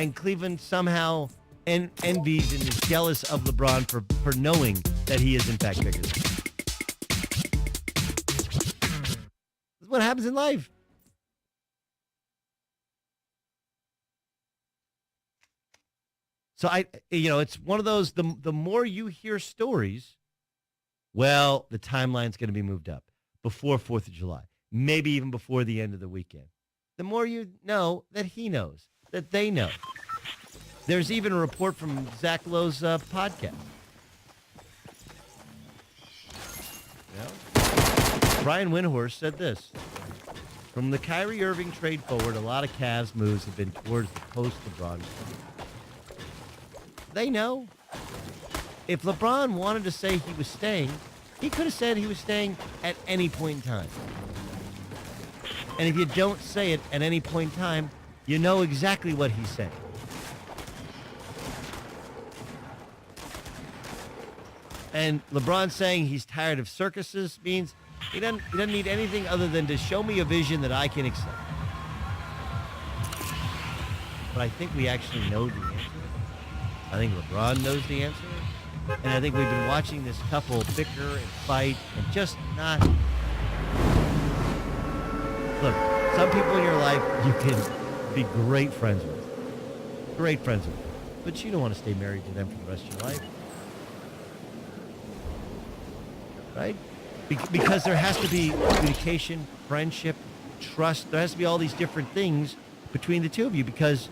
And Cleveland somehow envies and is jealous of LeBron for knowing that he is, in fact, bigger than him. That's what happens in life. So it's one of those, the more you hear stories, well, the timeline's going to be moved up before 4th of July, maybe even before the end of the weekend. The more you know that he knows, that they know. There's even a report from Zach Lowe's podcast. Brian Windhorst said this. From the Kyrie Irving trade forward, a lot of Cavs moves have been towards the post-LeBron. They know. If LeBron wanted to say he was staying, he could have said he was staying at any point in time. And if you don't say it at any point in time, you know exactly what he's saying. And LeBron saying he's tired of circuses means he doesn't need anything other than to show me a vision that I can accept. But I think we actually know the answer. I think LeBron knows the answer. And I think we've been watching this couple bicker and fight and just not. Look, some people in your life you can be great friends with. Great friends with. But you don't want to stay married to them for the rest of your life. Right? Because there has to be communication, friendship, trust. There has to be all these different things between the two of you because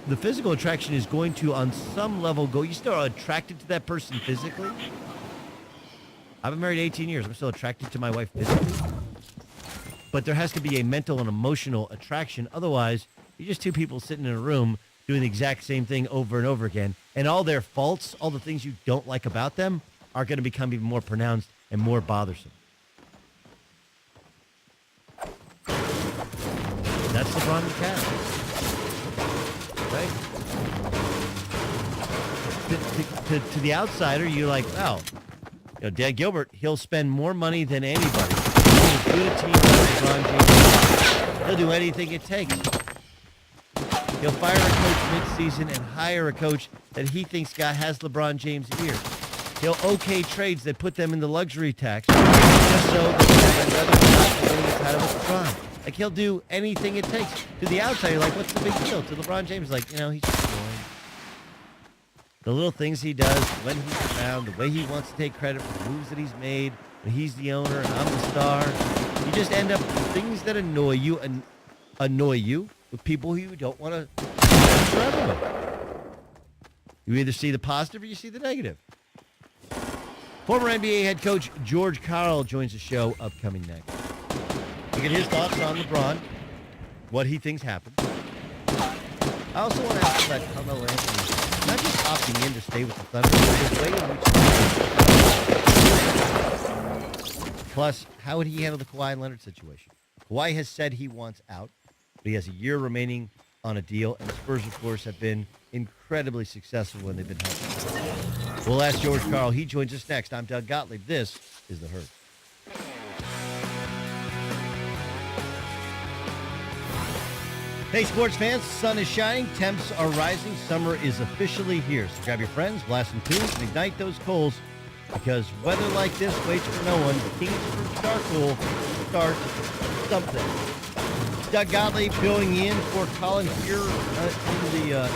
the physical attraction is going to, on some level, go. You still are attracted to that person physically. I've been married 18 years. I'm still attracted to my wife physically. But there has to be a mental and emotional attraction. Otherwise, you're just two people sitting in a room doing the exact same thing over and over again. And all their faults, all the things you don't like about them, are going to become even more pronounced and more bothersome. That's LeBron and Cavs. Right? To the outsider, you're like, wow, Dan Gilbert, he'll spend more money than anybody. He'll do a team like LeBron James. He'll do anything it takes. He'll fire a coach mid-season and hire a coach that he thinks has LeBron James' ear. He'll okay trades that put them in the luxury tax just so that they have another shot at winning the title with LeBron. Like, he'll do anything it takes. To the outside, you're like, what's the big deal? To LeBron James, like, he's just boring. The little things he does, when he's around, the way he wants to take credit for the moves that he's made, when he's the owner and I'm the star. You just end up with things that annoy you with people who you don't want to spend forever with. You either see the positive or you see the negative. Former NBA head coach George Karl joins the show upcoming next. We get his thoughts on LeBron, what he thinks happened. I also want to ask about Carmelo Anthony, not just opting in to stay with the Thunder, but the way in which. Plus, how would he handle the Kawhi and Leonard situation? Kawhi has said he wants out, but he has a year remaining on a deal, and the Spurs, of course, have been incredibly successful when they've been healthy. We'll ask George Karl. He joins us next. I'm Doug Gottlieb. This is The Herd. Hey, sports fans, the sun is shining, temps are rising, summer is officially here. So grab your friends, blast some tunes, and ignite those coals, because weather like this waits for no one. Kingsford Charcoal start something. Doug Gottlieb filling in for Colin here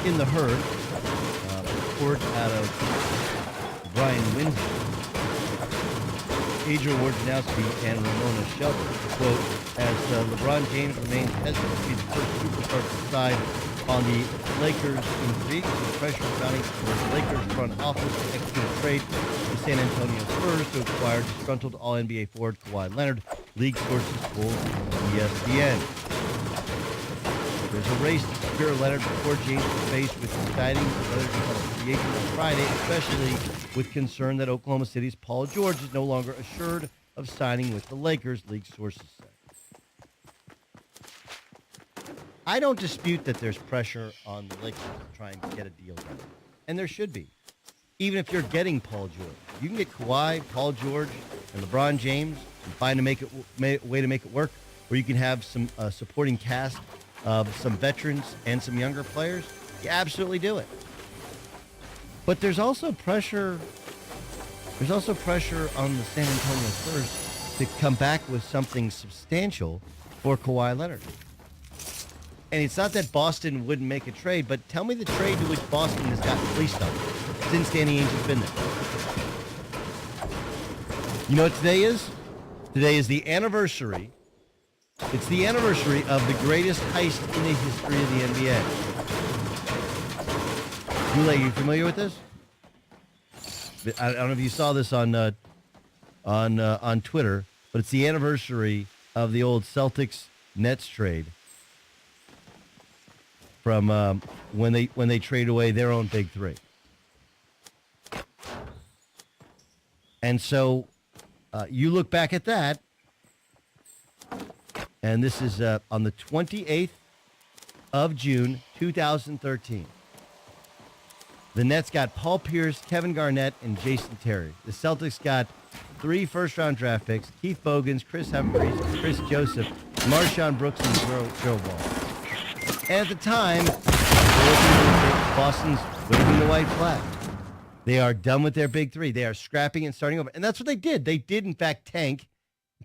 in the Herd. Report out of Brian Windsor. Adrian Wojnarowski and Ramona Shelton. Quote, as LeBron James remains hesitant to be the first superstar to decide on the Lakers intrigue, the pressure mounting for the Lakers front office to execute a trade with San Antonio Spurs to acquire disgruntled All-NBA forward Kawhi Leonard, league sources told ESPN. There's a race to secure Leonard before James is faced with deciding whether to become a free agent on Friday, especially with concern that Oklahoma City's Paul George is no longer assured of signing with the Lakers, league sources say. I don't dispute that there's pressure on the Lakers to try and get a deal done, and there should be. Even if you're getting Paul George, you can get Kawhi, Paul George, and LeBron James and find a way to make it work, or you can have some supporting cast of some veterans and some younger players. You absolutely do it. But there's also pressure. There's also pressure on the San Antonio Spurs to come back with something substantial for Kawhi Leonard. And it's not that Boston wouldn't make a trade, but tell me the trade to which Boston has gotten fleeced on since Danny Ainge has been there. You know what today is? Today is the anniversary. It's the anniversary of the greatest heist in the history of the NBA. Goulet, you familiar with this? I don't know if you saw this on Twitter, but it's the anniversary of the old Celtics Nets trade from when they trade away their own big three. And so you look back at that, and this is on the 28th of June, 2013. The Nets got Paul Pierce, Kevin Garnett, and Jason Terry. The Celtics got 3 first-round draft picks: Keith Bogans, Chris Humphries, Chris Joseph, Marshawn Brooks, and Joe Wall. And at the time, Boston's waving the white flag. They are done with their big three. They are scrapping and starting over. And that's what they did. They did, in fact, tank.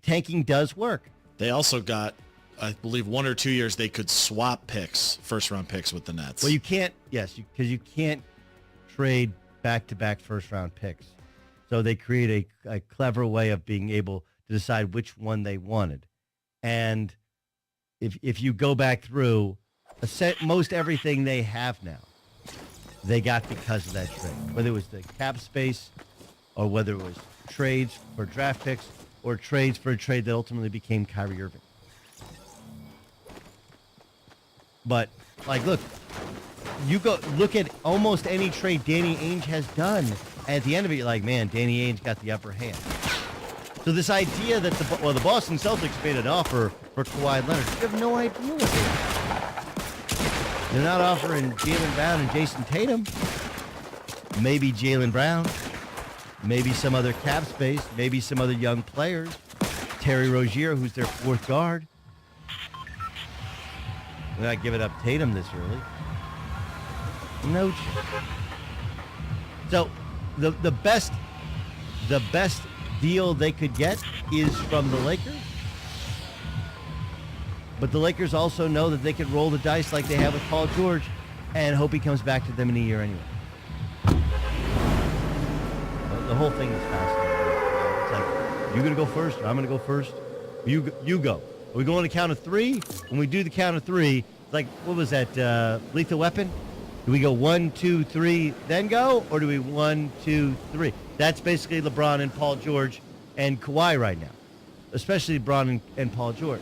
Tanking does work. They also got, I believe, 1 or 2 years they could swap picks, first-round picks with the Nets. Well, you can't, yes, because you can't trade back-to-back first-round picks. So they create a clever way of being able to decide which one they wanted. And if you go back through, most everything they have now, they got because of that trade. Whether it was the cap space or whether it was trades for draft picks or trades for a trade that ultimately became Kyrie Irving. But, like, look, you go look at almost any trade Danny Ainge has done. At the end of it, you're like, man, Danny Ainge got the upper hand. So this idea that the Boston Celtics made an offer for Kawhi Leonard, you have no idea what they are. They're not offering Jaylen Brown and Jason Tatum. Maybe Jaylen Brown. Maybe some other cap space. Maybe some other young players. Terry Rozier, who's their 4th guard. They're not giving up Tatum this early. No chance. So the best deal they could get is from the Lakers. But the Lakers also know that they could roll the dice like they have with Paul George and hope he comes back to them in a year anyway. The whole thing is fascinating. It's like, you're going to go first, or I'm going to go first. You go. Are we going on the count of 3? When we do the count of 3, it's like, what was that, Lethal Weapon? Do we go 1, 2, 3, then go? Or do we 1, 2, 3? That's basically LeBron and Paul George and Kawhi right now. Especially LeBron and Paul George.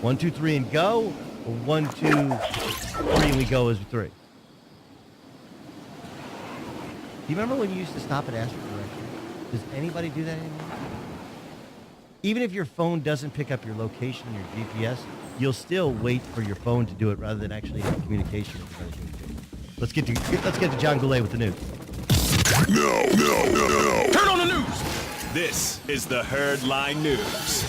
1, 2, 3 and go, or 1, 2, 3 and we go as 3. Do you remember when you used to stop and ask for directions? Does anybody do that anymore? Even if your phone doesn't pick up your location, your GPS, you'll still wait for your phone to do it rather than actually have communication with another human being. Let's get to John Goulet with the news. No. Turn on the news. This is the Herdline News.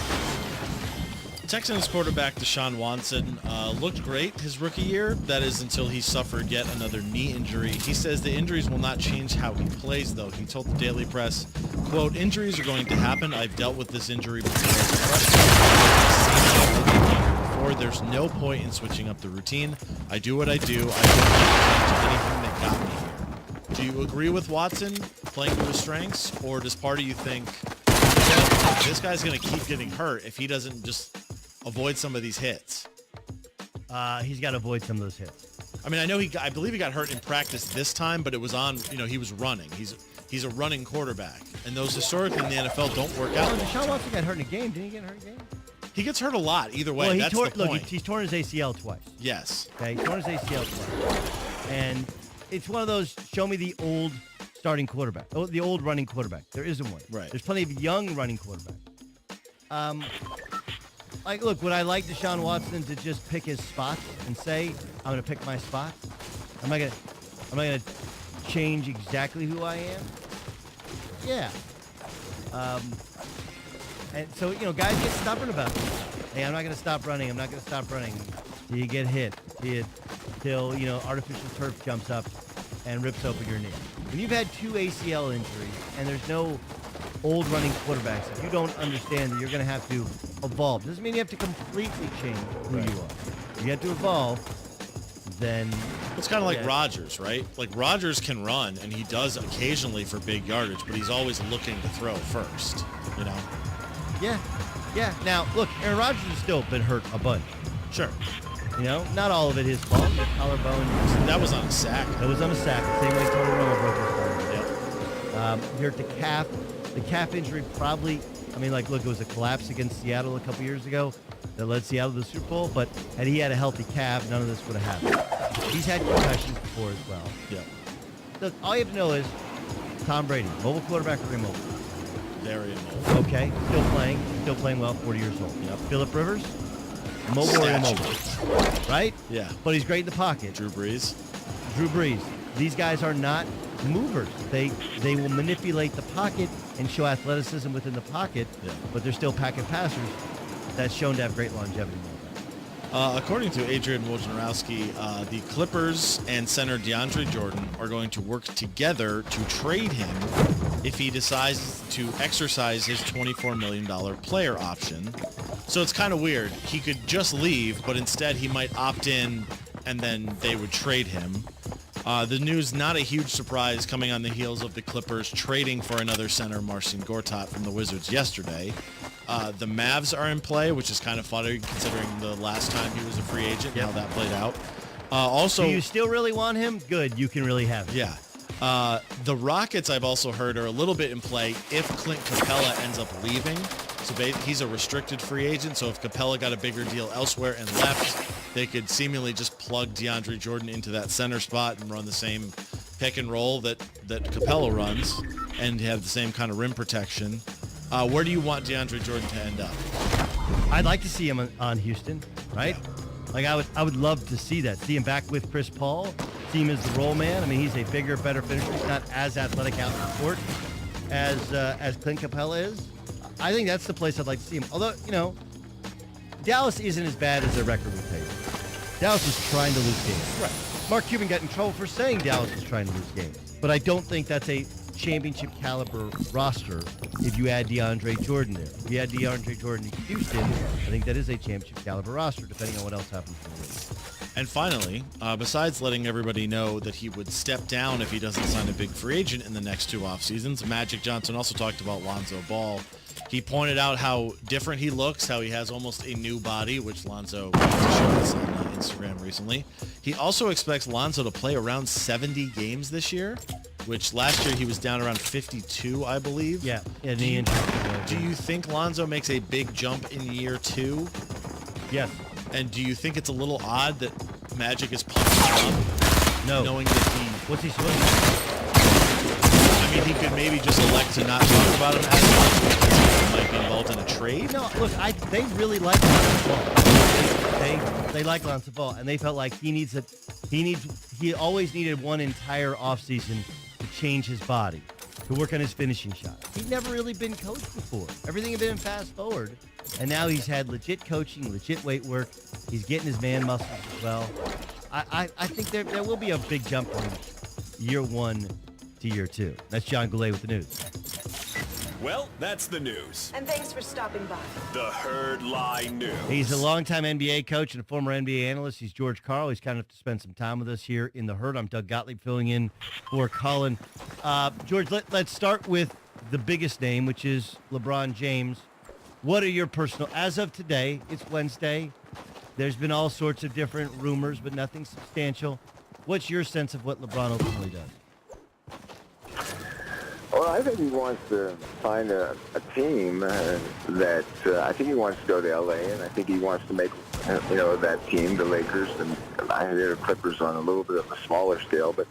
Texans quarterback Deshaun Watson looked great his rookie year. That is until he suffered yet another knee injury. He says the injuries will not change how he plays, though. He told the Daily Press, quote, "Injuries are going to happen. I've dealt with this injury before. There's no point in switching up the routine. I do what I do. I don't change anything that got me here." Do you agree with Watson playing to his strengths, or does part of you think this guy's going to keep getting hurt if he doesn't just avoid some of these hits? He's got to avoid some of those hits. I mean, I believe he got hurt in practice this time, but it was on, he was running. He's a running quarterback, and those historically in the NFL don't work out. Deshaun Watson got hurt in a game. Didn't he get hurt in a game? He gets hurt a lot either way. That's the point. He's torn his ACL twice. Yes. Okay, he's torn his ACL twice. And it's one of those, show me the old starting quarterback. Oh, the old running quarterback. There isn't one. Right. There's plenty of young running quarterbacks. Look, would I like Deshaun Watson to just pick his spots and say, I'm going to pick my spots? Am I going to change exactly who I am? Yeah. And so, guys get stubborn about this. Hey, I'm not going to stop running. I'm not going to stop running. You get hit. till, artificial turf jumps up and rips open your knee. When you've had 2 ACL injuries and there's no old running quarterbacks, if you don't understand that you're going to have to evolve, doesn't mean you have to completely change who you are. If you have to evolve, then... It's kind of like Rodgers, right? Like Rodgers can run, and he does occasionally for big yardage, but he's always looking to throw first, Yeah. Now, look, Aaron Rodgers has still been hurt a bunch. Sure. Not all of it his fault. The collarbone. That was on a sack. That was on a sack. The same way Tony Romo broke his collarbone. Yep. Here at the calf. The calf injury probably, look, it was a collapse against Seattle a couple years ago that led Seattle to the Super Bowl, but had he had a healthy calf, none of this would have happened. He's had concussions before as well. Yeah. Look, all you have to know is Tom Brady, mobile quarterback or immobile? Very immobile. Okay, still playing well, 40 years old. Yep. Phillip Rivers, mobile or immobile? Right? Yeah. But he's great in the pocket. Drew Brees. These guys are not movers. They will manipulate the pocket and show athleticism within the pocket, but they're still packet passers. That's shown to have great longevity. According to Adrian Wojnarowski, the Clippers and center DeAndre Jordan are going to work together to trade him if he decides to exercise his $24 million player option. So it's kind of weird. He could just leave, but instead he might opt in and then they would trade him. The news, not a huge surprise, coming on the heels of the Clippers trading for another center, Marcin Gortat, from the Wizards yesterday. The Mavs are in play, which is kind of funny considering the last time he was a free agent and how that played out. Also, do you still really want him? Good, you can really have him. Yeah. The Rockets, I've also heard, are a little bit in play if Clint Capella ends up leaving. So he's a restricted free agent, so if Capella got a bigger deal elsewhere and left, they could seemingly just plug DeAndre Jordan into that center spot and run the same pick and roll that Capella runs and have the same kind of rim protection. Where do you want DeAndre Jordan to end up? I'd like to see him on Houston, right? Yeah. Like I would love to see that. See him back with Chris Paul. See him as the roll man. He's a bigger, better finisher. He's not as athletic out in the court as Clint Capella is. I think that's the place I'd like to see him. Although, Dallas isn't as bad as their record would tell you. Dallas is trying to lose games. Right. Mark Cuban got in trouble for saying Dallas is trying to lose games. But I don't think that's a championship caliber roster if you add DeAndre Jordan there. If you add DeAndre Jordan to Houston, I think that is a championship caliber roster, depending on what else happens in the league. And finally, besides letting everybody know that he would step down if he doesn't sign a big free agent in the next 2 off seasons, Magic Johnson also talked about Lonzo Ball. He pointed out how different he looks, how he has almost a new body, which Lonzo showed us on Instagram recently. He also expects Lonzo to play around 70 games this year, which last year he was down around 52, I believe. Yeah. Do you think Lonzo makes a big jump in year 2? Yes. And do you think it's a little odd that Magic is pumping him up? No. Knowing that What's he supposed to do? he could maybe just elect to not talk about him as much because he might be involved in a trade? No, look, they really like Lonzo Ball. They like Lonzo Ball, and they felt like he always needed one entire offseason to change his body, to work on his finishing shot. He'd never really been coached before. Everything had been fast forward, and now he's had legit coaching, legit weight work. He's getting his man muscles as well. I think there will be a big jump from year 1 to year 2. That's John Goulet with the news. Well, that's the news. And thanks for stopping by. The Herd Lie News. He's a longtime NBA coach and a former NBA analyst. He's George Karl. He's kind enough to spend some time with us here in the Herd. I'm Doug Gottlieb filling in for Colin. George, let's start with the biggest name, which is LeBron James. What are your personal, as of today, it's Wednesday. There's been all sorts of different rumors, but nothing substantial. What's your sense of what LeBron ultimately does? Well, I think he wants to find a team that I think he wants to go to L.A., and I think he wants to make, that team, the Lakers, and I hear the Clippers on a little bit of a smaller scale, but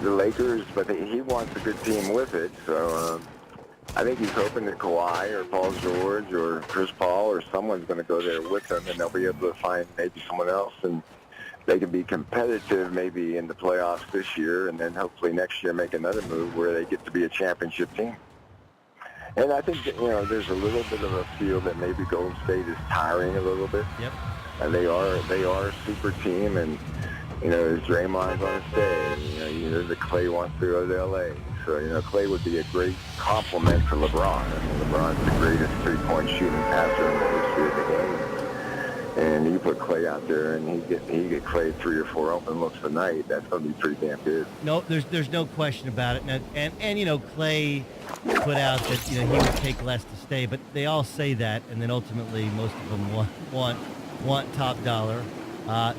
the Lakers, but he wants a good team with it, so I think he's hoping that Kawhi or Paul George or Chris Paul or someone's going to go there with him, and they'll be able to find maybe someone else, and they can be competitive maybe in the playoffs this year, and then hopefully next year make another move where they get to be a championship team. And I think, there's a little bit of a feel that maybe Golden State is tiring a little bit. Yep. And they are a super team, and is Draymond going to stay? The Clay wants to go to L.A. So, Clay would be a great complement to LeBron. I mean, LeBron's the greatest three-point shooting passer in the history of the game. And you put Clay out there, and he get Clay 3 or 4 open looks a night. That's going to be pretty damn good. No, there's no question about it. And Clay put out that he would take less to stay, but they all say that, and then ultimately most of them want top dollar.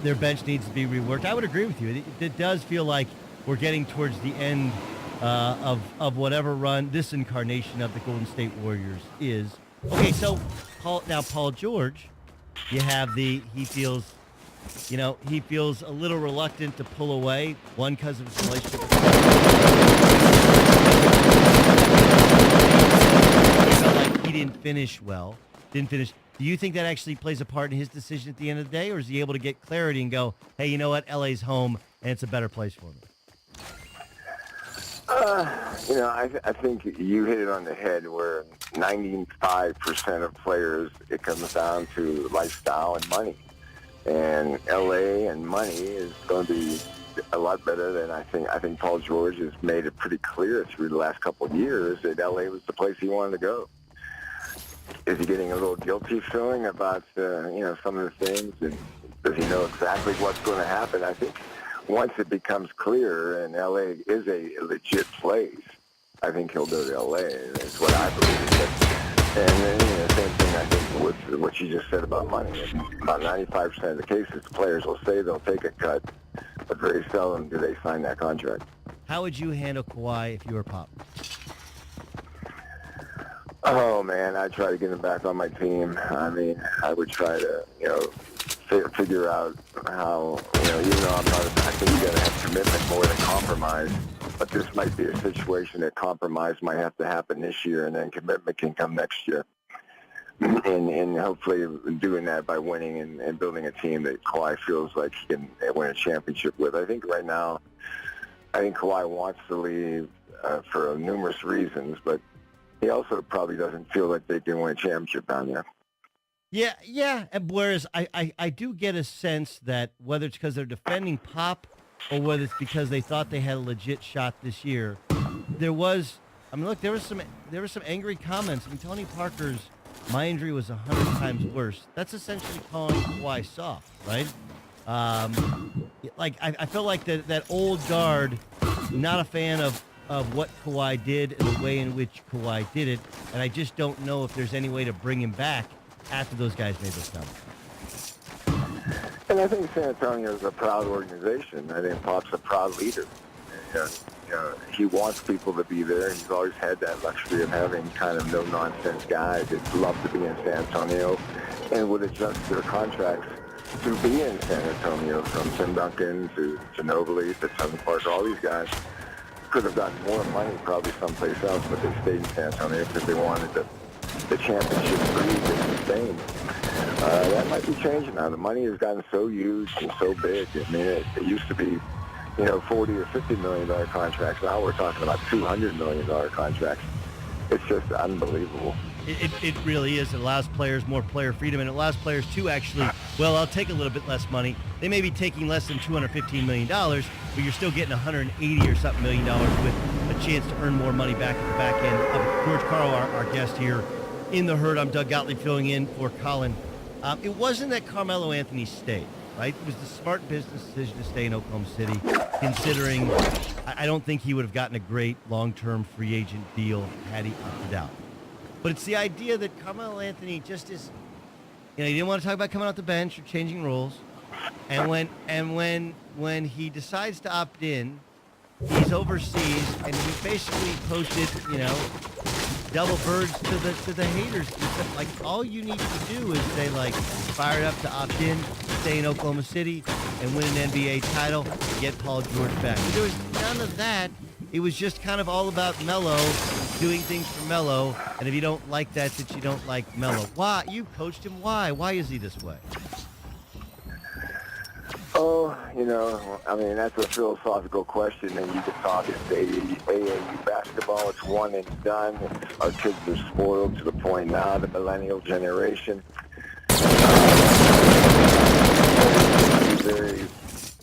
Their bench needs to be reworked. I would agree with you. It does feel like we're getting towards the end of whatever run this incarnation of the Golden State Warriors is. Okay, so Paul George, you have he feels a little reluctant to pull away. One, because of his relationship with he felt like he didn't finish well. Do you think that actually plays a part in his decision at the end of the day, or is he able to get clarity and go, hey, you know what, LA's home and it's a better place for me? I think you hit it on the head where 95% of players, it comes down to lifestyle and money. And LA and money is going to be a lot better than I think Paul George has made it pretty clear through the last couple of years that LA was the place he wanted to go. Is he getting a little guilty feeling about, some of the things? And does he know exactly what's going to happen? I think once it becomes clear and LA is a legit place, I think he'll go to LA. That's what I believe. And then, same thing I think with what you just said about money. About 95% of the cases, the players will say they'll take a cut, but very seldom do they sign that contract. How would you handle Kawhi if you were Pop? Oh, man, I'd try to get him back on my team. I mean, I would try to, figure out how, even though I think you got to have commitment more than compromise. But this might be a situation that compromise might have to happen this year, and then commitment can come next year. And hopefully doing that by winning and building a team that Kawhi feels like he can win a championship with. I think right now, Kawhi wants to leave for numerous reasons, but he also probably doesn't feel like they can win a championship down there. Yeah. Whereas I do get a sense that whether it's because they're defending Pop or whether it's because they thought they had a legit shot this year, there was some angry comments. I mean, Tony Parker's "my injury was 100 times worse." That's essentially calling Kawhi soft, right? I felt like that old guard, not a fan of what Kawhi did and the way in which Kawhi did it, and I just don't know if there's any way to bring him back after those guys made those comments. And I think San Antonio is a proud organization. I think Pop's a proud leader. He wants people to be there. He's always had that luxury of having kind of no-nonsense guys that love to be in San Antonio and would adjust their contracts to be in San Antonio, from Tim Duncan to Ginobili to Tony Parker. All these guys could have gotten more money probably someplace else, but they stayed in San Antonio because they wanted the championship breed to sustain. That might be changing now. The money has gotten so huge and so big. I mean, it used to be, $40 or $50 million contracts. Now we're talking about $200 million contracts. It's just unbelievable. It really is. It allows players more player freedom, and it allows players to actually, I'll take a little bit less money. They may be taking less than $215 million, but you're still getting $180 or something million with a chance to earn more money back at the back end. George Carl, our guest here in the Herd. I'm Doug Gottlieb filling in for Colin. It wasn't that Carmelo Anthony stayed, right? It was the smart business decision to stay in Oklahoma City, considering I don't think he would have gotten a great long-term free agent deal had he opted out. But it's the idea that Carmelo Anthony just is, he didn't want to talk about coming off the bench or changing roles. And when he decides to opt in, he's overseas, and he basically posted, double birds to the haters. Like, all you need to do is say, fired up to opt in, stay in Oklahoma City, and win an NBA title, and get Paul George back. But there was none of that. It was just kind of all about Melo, doing things for Melo, and if you don't like that you don't like Melo. Why? You coached him. Why? Why is he this way? Oh, that's a philosophical question, and you could talk at AAU basketball. It's one and done. Our kids are spoiled to the point now, the millennial generation.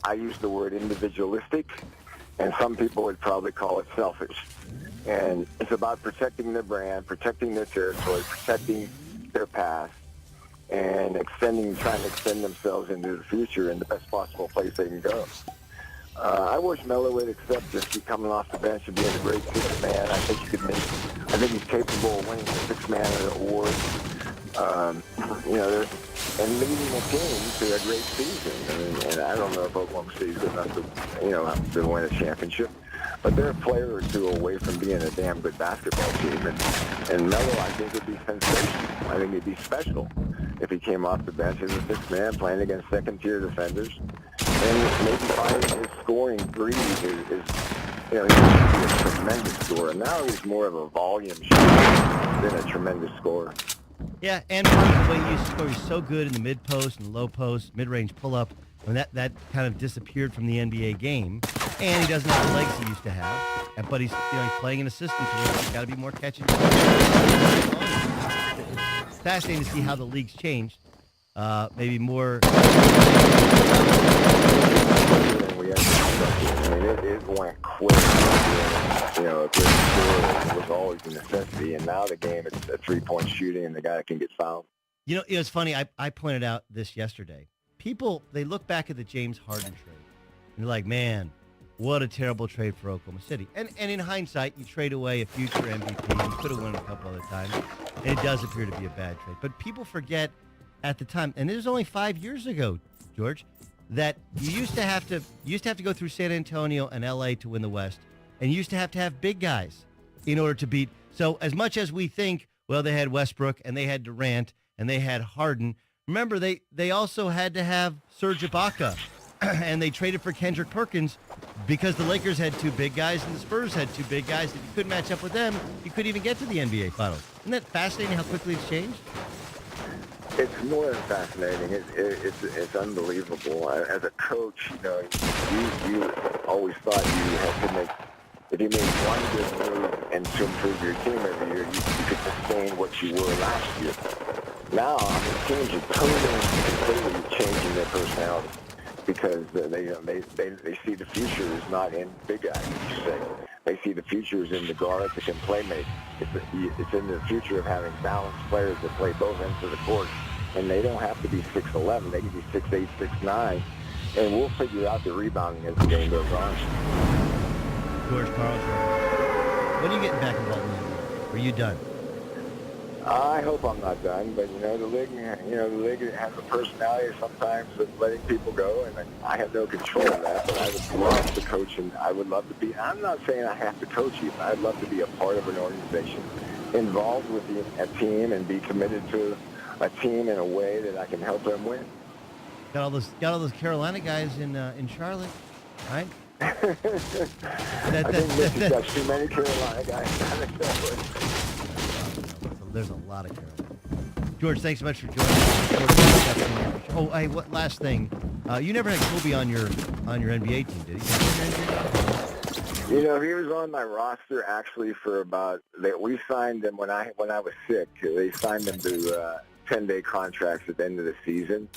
I use the word individualistic, and some people would probably call it selfish. And it's about protecting their brand, protecting their territory, protecting their past, and trying to extend themselves into the future in the best possible place they can go. I wish Melo would accept just coming off the bench and being a great sixth man. I think he's capable of winning the sixth man award. And leading a team to a great season. And I don't know if Oklahoma City's good enough to win a championship, but they're a player or two away from being a damn good basketball team. And Melo, I think, would be sensational. I think he'd be special if he came off the bench as a sixth man playing against second-tier defenders. And maybe finding his scoring breed is he used to be a tremendous scorer. Now he's more of a volume shooter than a tremendous scorer. Yeah, and part of the way he used to score, he's so good in the mid-post and low-post, mid-range pull-up, when that kind of disappeared from the NBA game. And he doesn't have the legs he used to have. But he's playing an assistant to him. He's got to be more catching. It's fascinating to see how the league's changed. Maybe more. It went quick. A good score was always a necessity, and now the game it's a three-point shooting, and the guy can get fouled. It's funny. I pointed out this yesterday. People, they look back at the James Harden trade, and they're like, man, what a terrible trade for Oklahoma City. And in hindsight, you trade away a future MVP. You could have won a couple other times, and it does appear to be a bad trade. But people forget at the time, and it was only 5 years ago, George, that you used to have to go through San Antonio and LA to win the West, and you used to have big guys in order to beat. So as much as we think, well, they had Westbrook and they had Durant and they had Harden, remember they also had to have Serge Ibaka, and they traded for Kendrick Perkins because the Lakers had two big guys and the Spurs had two big guys. If you couldn't match up with them, you couldn't even get to the NBA Finals. Isn't that fascinating how quickly it's changed? It's more than fascinating. It's unbelievable. As a coach, you always thought you had to make, if you made one good move and to improve your team every year, you could sustain what you were last year. Now, teams are totally and completely changing their personality because they see the future is not in big guys, as you say. They see the future is in the guards that can play make. It's in the future of having balanced players that play both ends of the court. And they don't have to be 6'11". They can be 6'8", 6'9". And we'll figure out the rebounding as the game goes on. George Carlson, when are you getting back involved in the NBA? Are you done? I hope I'm not done, but the league has a personality sometimes of letting people go, and I have no control of that. But I would love to coach, and I would love to be. I'm not saying I have to coach you, but I'd love to be a part of an organization, involved with a team, and be committed to a team in a way that I can help them win. Got all those Carolina guys in Charlotte, right? I think Mitch's got too many Carolina guys down in Charlotte. There's a lot of Carolina. George, thanks so much for joining us. Oh, hey, what last thing? You never had Kobe on your NBA team, did you? He was on my roster actually for we signed him when I was sick. They signed him to 10-day contracts at the end of the season,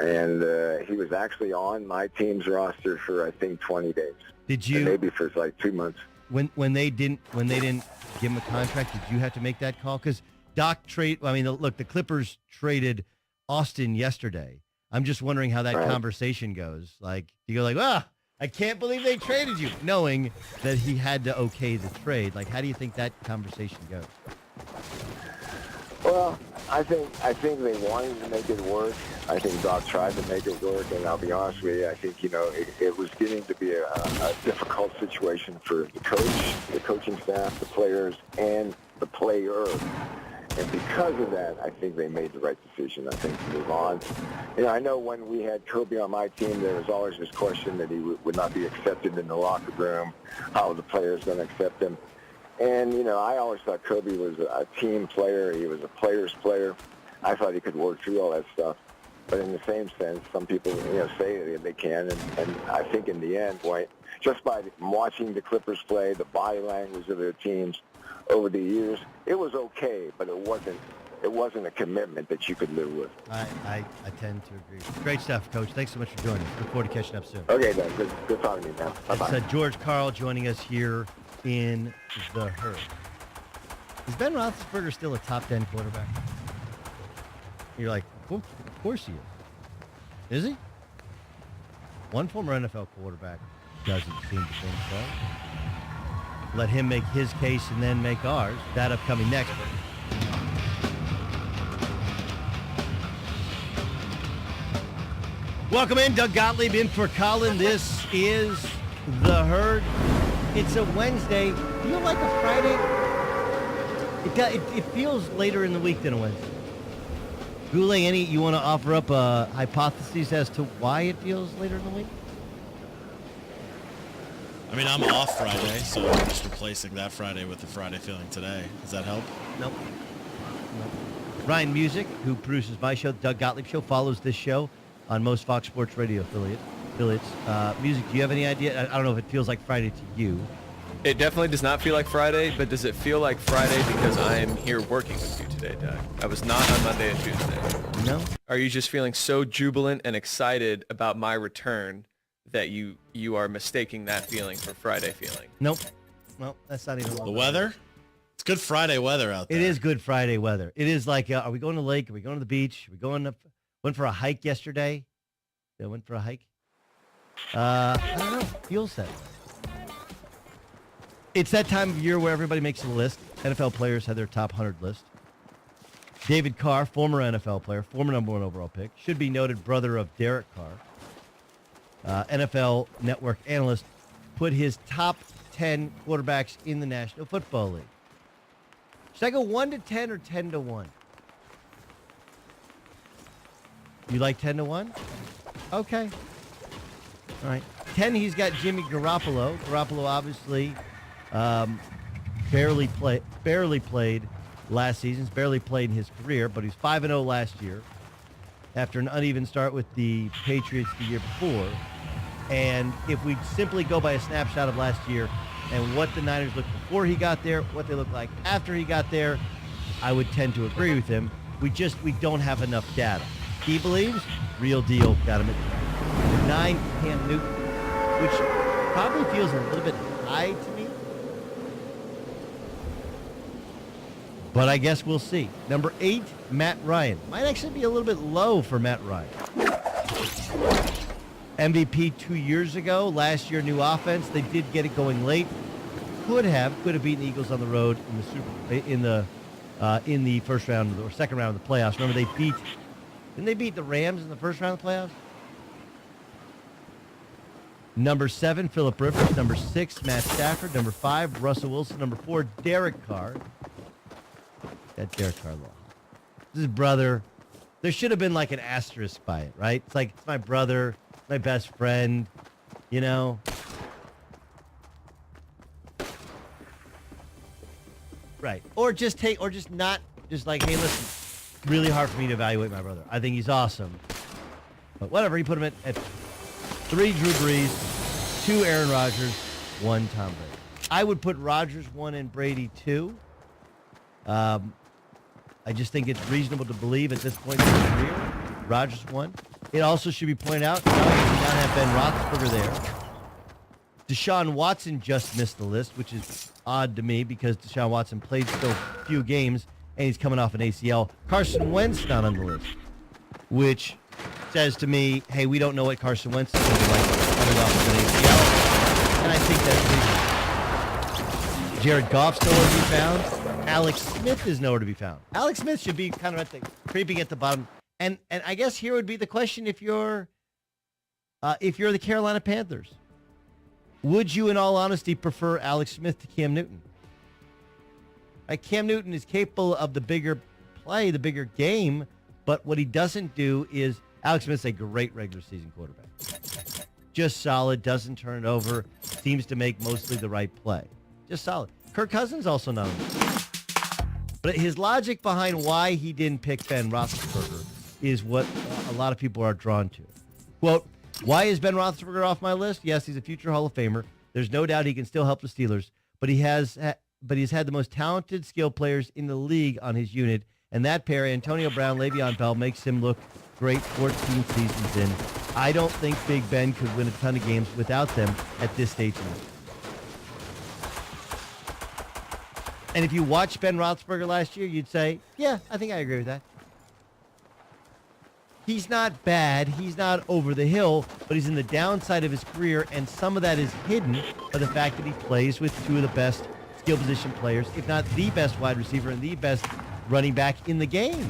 and he was actually on my team's roster for I think 20 days. Did you? And maybe for like 2 months. When they didn't give him a contract, did you have to make that call? Because the Clippers traded Austin yesterday. I'm just wondering how that conversation goes. Like, you go I can't believe they traded you, knowing that he had to okay the trade. Like, how do you think that conversation goes? Well, I think they wanted to make it work. I think Doc tried to make it work, and I'll be honest with you, I think it was getting to be a difficult situation for the coach, the coaching staff, the players, and the player. And because of that, I think they made the right decision, I think, to move on. I know when we had Kobe on my team, there was always this question that he would not be accepted in the locker room, how the players going to accept him. And, I always thought Kobe was a team player. He was a player's player. I thought he could work through all that stuff. But in the same sense, some people, say they can. And I think in the end, just by watching the Clippers play, the body language of their teams over the years, it was okay, but it wasn't it wasn't a commitment that you could live with. I tend to agree. Great stuff, Coach. Thanks so much for joining us. Look forward to catching up soon. Okay, then. Good talking to you, man. Bye-bye. It's George Karl joining us here in the Herd. Is Ben Roethlisberger still a top 10 quarterback? You're like, of course he is. Is he? One former NFL quarterback doesn't seem to think so. Let him make his case and then make ours. That upcoming next. Welcome in, Doug Gottlieb in for Colin. This is The Herd. It's a Wednesday. Feel like a Friday? It feels later in the week than a Wednesday. Goulet, you want to offer up a hypothesis as to why it feels later in the week? I mean, I'm off Friday, so I'm just replacing that Friday with the Friday feeling today. Does that help? Nope. Ryan Music, who produces my show, the Doug Gottlieb Show, follows this show on most Fox Sports Radio affiliates. Music, do you have any idea? I don't know if it feels like Friday to you. It definitely does not feel like Friday, but does it feel like Friday because I am here working with you today, Doug? I was not on Monday and Tuesday. No? Are you just feeling so jubilant and excited about my return that you are mistaking that feeling for Friday feeling? Nope. Well, that's not even The weather? It's good Friday weather out there. It is good Friday weather. It is like, are we going to the lake? Are we going to the beach? Are we going up? Went for a hike yesterday. Yeah, went for a hike. I don't know. Feels that way. It's that time of year where everybody makes a list. NFL players have their top 100 list. David Carr, former NFL player, former number 1 overall pick, should be noted brother of Derek Carr. NFL Network analyst put his top 10 quarterbacks in the National Football League. Should I go 1 to 10 or 10 to 1? You like 10 to 1? Okay. All right. 10, he's got Jimmy Garoppolo. Garoppolo obviously barely played last season. He's barely played in his career, but he's 5-0 last year after an uneven start with the Patriots the year before. And if we simply go by a snapshot of last year and what the Niners looked before he got there, what they look like after he got there, I would tend to agree with him. We don't have enough data. He believes, real deal, got him at 9, Cam Newton, which probably feels a little bit high to me. But I guess we'll see. Number 8, Matt Ryan. Might actually be a little bit low for Matt Ryan. MVP 2 years ago. Last year, new offense. They did get it going late. Could have beaten the Eagles on the road in the first round or second round of the playoffs. Remember, didn't they beat the Rams in the first round of the playoffs? Number 7, Phillip Rivers. Number 6, Matt Stafford. Number 5, Russell Wilson. Number 4, Derek Carr. That Derek Carr law. This is his brother. There should have been like an asterisk by it, right? It's like, it's my brother, my best friend, you know? Right. Or just like, hey, listen, really hard for me to evaluate my brother. I think he's awesome. But whatever, you put him at 3, Drew Brees, 2, Aaron Rodgers, 1, Tom Brady. I would put Rodgers 1 and Brady 2. I just think it's reasonable to believe at this point in his career, Rodgers 1. It also should be pointed out, now have Ben Roethlisberger there. Deshaun Watson just missed the list, which is odd to me because Deshaun Watson played so few games and he's coming off an ACL. Carson Wentz not on the list, which says to me, hey, we don't know what Carson Wentz is going to be like coming off of an ACL. And I think that's reasonable. Jared Goff's nowhere to be found. Alex Smith is nowhere to be found. Alex Smith should be kind of creeping at the bottom. And I guess here would be the question: if you're the Carolina Panthers, would you, in all honesty, prefer Alex Smith to Cam Newton? Cam Newton is capable of the bigger play, the bigger game, but what he doesn't do is Alex Smith's a great regular season quarterback, just solid, doesn't turn it over, seems to make mostly the right play, just solid. Kirk Cousins also not on the list. But his logic behind why he didn't pick Ben Roethlisberger is what a lot of people are drawn to. Quote, why is Ben Roethlisberger off my list? Yes, he's a future Hall of Famer. There's no doubt he can still help the Steelers, but he's had the most talented, skilled players in the league on his unit, And that pair, Antonio Brown, Le'Veon Bell, makes him look great 14 seasons in. I don't think Big Ben could win a ton of games without them at this stage in life. And if you watched Ben Roethlisberger last year, you'd say, yeah, I think I agree with that. He's not bad. He's not over the hill, but he's in the downside of his career, and some of that is hidden by the fact that he plays with two of the best skill position players, if not the best wide receiver and the best running back in the game.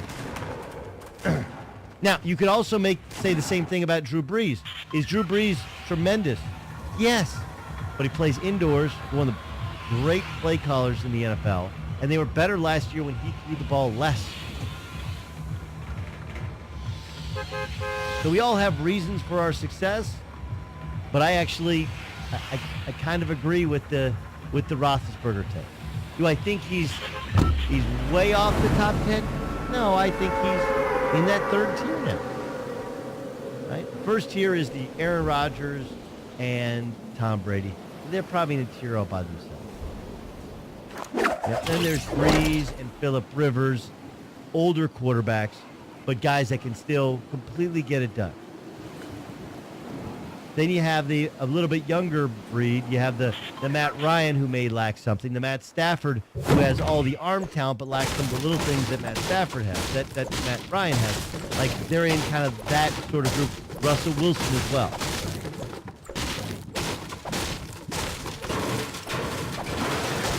Now, you could also say the same thing about Drew Brees. Is Drew Brees tremendous? Yes, but he plays indoors, one of the great play callers in the NFL, and they were better last year when he threw the ball less. So we all have reasons for our success, but I kind of agree with the Roethlisberger take. Do I think he's way off the top 10? No, I think he's in that third tier now. Right? First tier is the Aaron Rodgers and Tom Brady. They're probably in a tier all by themselves. Yep. Then there's Breeze and Phillip Rivers, older quarterbacks, but guys that can still completely get it done. Then you have a little bit younger breed. You have the Matt Ryan, who may lack something. The Matt Stafford, who has all the arm talent but lacks some of the little things that Matt Stafford has, that Matt Ryan has. Like, they're in kind of that sort of group. Russell Wilson as well.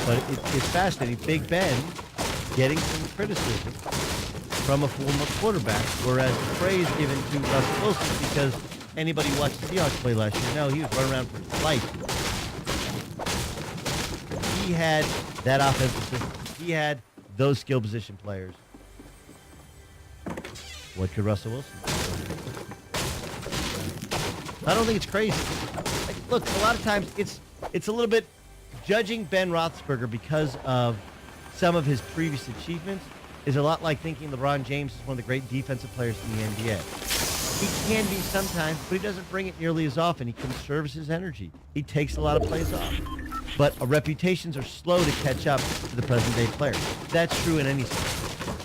But it's fascinating. Big Ben getting some criticism from a former quarterback, whereas praise given to Russell Wilson because anybody who watched the Seahawks play last year, no, he was running around for his life. He had that offensive system. He had those skill position players. What could Russell Wilson do? I don't think it's crazy. Like, look, a lot of times it's a little bit judging Ben Roethlisberger because of some of his previous achievements is a lot like thinking LeBron James is one of the great defensive players in the NBA. He can be sometimes, but he doesn't bring it nearly as often. He conserves his energy. He takes a lot of plays off. But reputations are slow to catch up to the present-day player. That's true in any sport.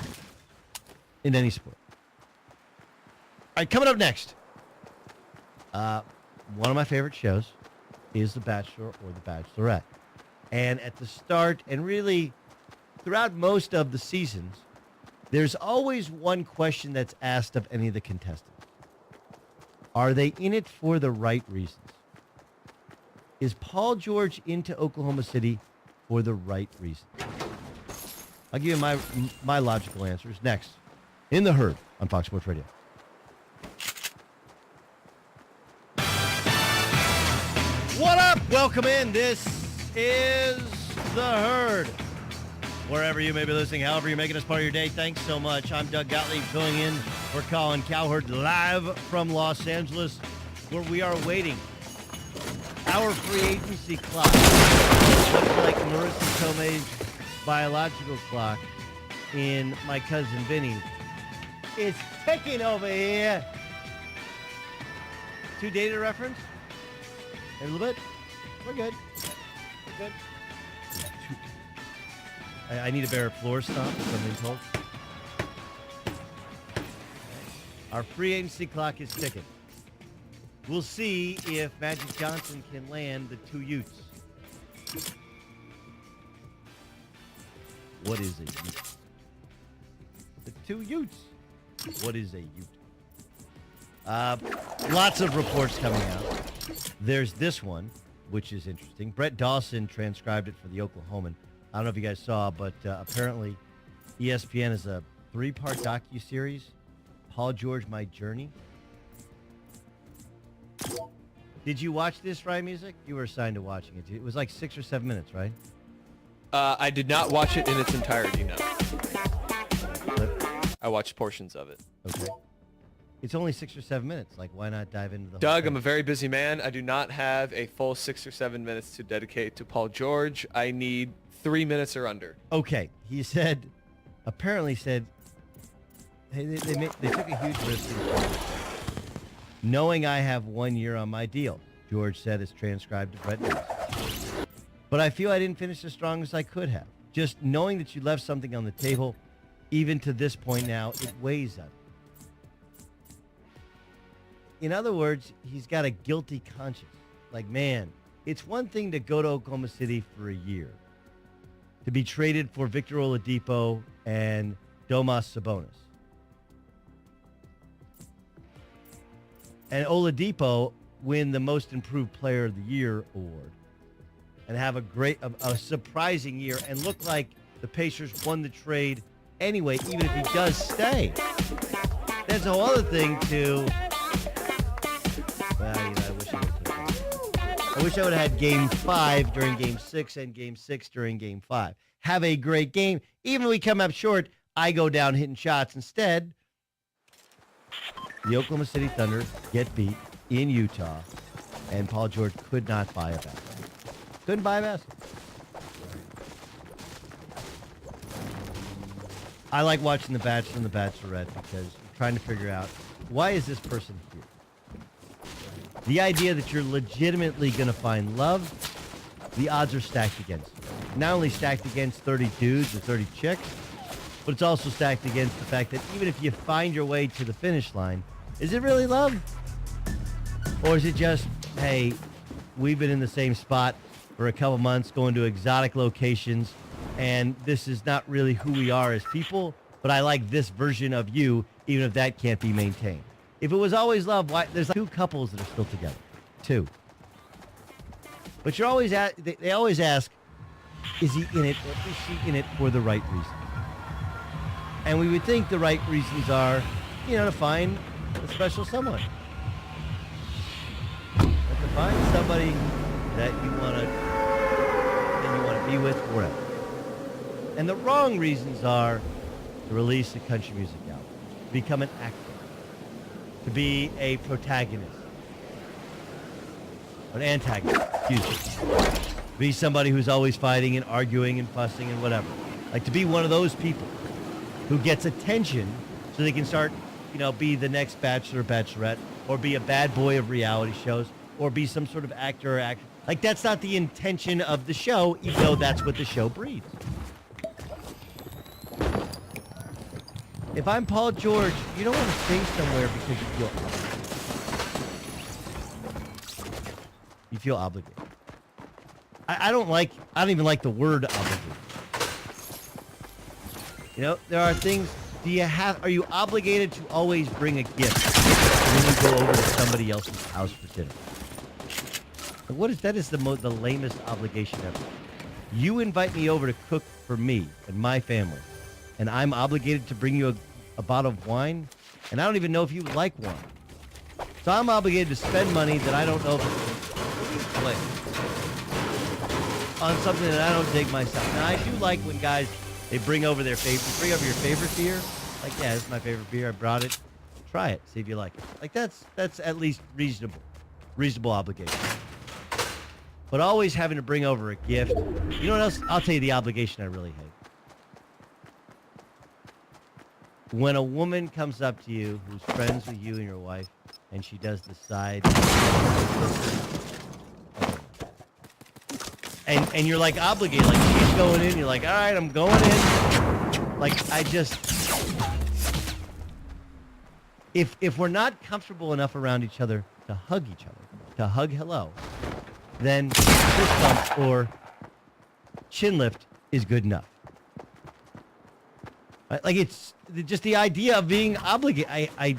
In any sport. All right, coming up next. One of my favorite shows is The Bachelor or The Bachelorette. And at the start, and really throughout most of the seasons, there's always one question that's asked of any of the contestants. Are they in it for the right reasons? Is Paul George into Oklahoma City for the right reasons? I'll give you my logical answers next in The Herd on Fox Sports Radio. What up? Welcome in. This is The Herd. Wherever you may be listening, however you're making us part of your day, thanks so much. I'm Doug Gottlieb filling in for Colin Cowherd live from Los Angeles, where we are waiting. Our free agency clock, much like Marissa Tomei's biological clock in My Cousin Vinny, is ticking over here. Too dated a reference? A little bit? We're good. We're good. I need a better floor stomp, as I'm being told. Our free agency clock is ticking. We'll see if Magic Johnson can land the two Utes. What is a Ute? The two Utes. What is a Ute? Lots of reports coming out. There's this one, which is interesting. Brett Dawson transcribed it for the Oklahoman. I don't know if you guys saw, but apparently ESPN is a 3-part docuseries, Paul George, My Journey. Did you watch this, Ryan Music? You were assigned to watching it. It was like 6 or 7 minutes, right? I did not watch it in its entirety, no. I watched portions of it. Okay. It's only 6 or 7 minutes. Like, why not dive into the Doug, whole thing? I'm a very busy man. I do not have a full 6 or 7 minutes to dedicate to Paul George. I need 3 minutes or under. Okay. He said, apparently said, hey, they took a huge risk knowing I have 1 year on my deal, George said, as transcribed to Brett Dawson. But I feel I didn't finish as strong as I could have. Just knowing that you left something on the table, even to this point now, it weighs on him. In other words, he's got a guilty conscience. Like, man, it's one thing to go to Oklahoma City for a year, to be traded for Victor Oladipo and Domas Sabonis. And Oladipo win the Most Improved Player of the Year award and have a surprising year and look like the Pacers won the trade anyway, even if he does stay. That's a whole other thing to... Well, I wish I would have had Game 5 during Game 6 and Game 6 during Game 5. Have a great game. Even if we come up short, I go down hitting shots. Instead, the Oklahoma City Thunder get beat in Utah, and Paul George could not buy a basket. Couldn't buy a basket. I like watching The Bachelor and The Bachelorette because you're trying to figure out, why is this person here? The idea that you're legitimately going to find love, the odds are stacked against you. Not only stacked against 30 dudes or 30 chicks, but it's also stacked against the fact that even if you find your way to the finish line, is it really love? Or is it just, hey, we've been in the same spot for a couple months, going to exotic locations, and this is not really who we are as people, but I like this version of you, even if that can't be maintained. If it was always love, why? There's like 2 couples that are still together. 2. But you're always they always ask, is he in it or is she in it for the right reason? And we would think the right reasons are, to find a special someone. And to find somebody that you want to be with forever. And the wrong reasons are to release a country music album, to become an actor, to be a protagonist, an antagonist, excuse me, to be somebody who's always fighting and arguing and fussing and whatever. Like to be one of those people who gets attention so they can start, be the next Bachelor or Bachelorette, or be a bad boy of reality shows, or be some sort of actor or actress. Like that's not the intention of the show, even though that's what the show breeds. If I'm Paul George, you don't want to stay somewhere because you feel obligated. I don't even like the word obligated. There are things. Are you obligated to always bring a gift when you go over to somebody else's house for dinner? That is the lamest obligation ever. You invite me over to cook for me and my family, and I'm obligated to bring you a bottle of wine, and I don't even know if you like wine. So I'm obligated to spend money that I don't know if it's play on something that I don't dig myself. Now I do like when guys bring over your favorite beer. Like, yeah, this is my favorite beer. I brought it. Try it. See if you like it. Like that's at least reasonable obligation. But always having to bring over a gift. You know what else? I'll tell you the obligation I really hate. When a woman comes up to you who's friends with you and your wife, and she does the side, and you're like obligated, like she's going in, you're like, all right, I'm going in. Like if we're not comfortable enough around each other to hug each other, to hug hello, then fist bump or chin lift is good enough. Right? Like it's just the idea of being obligated. I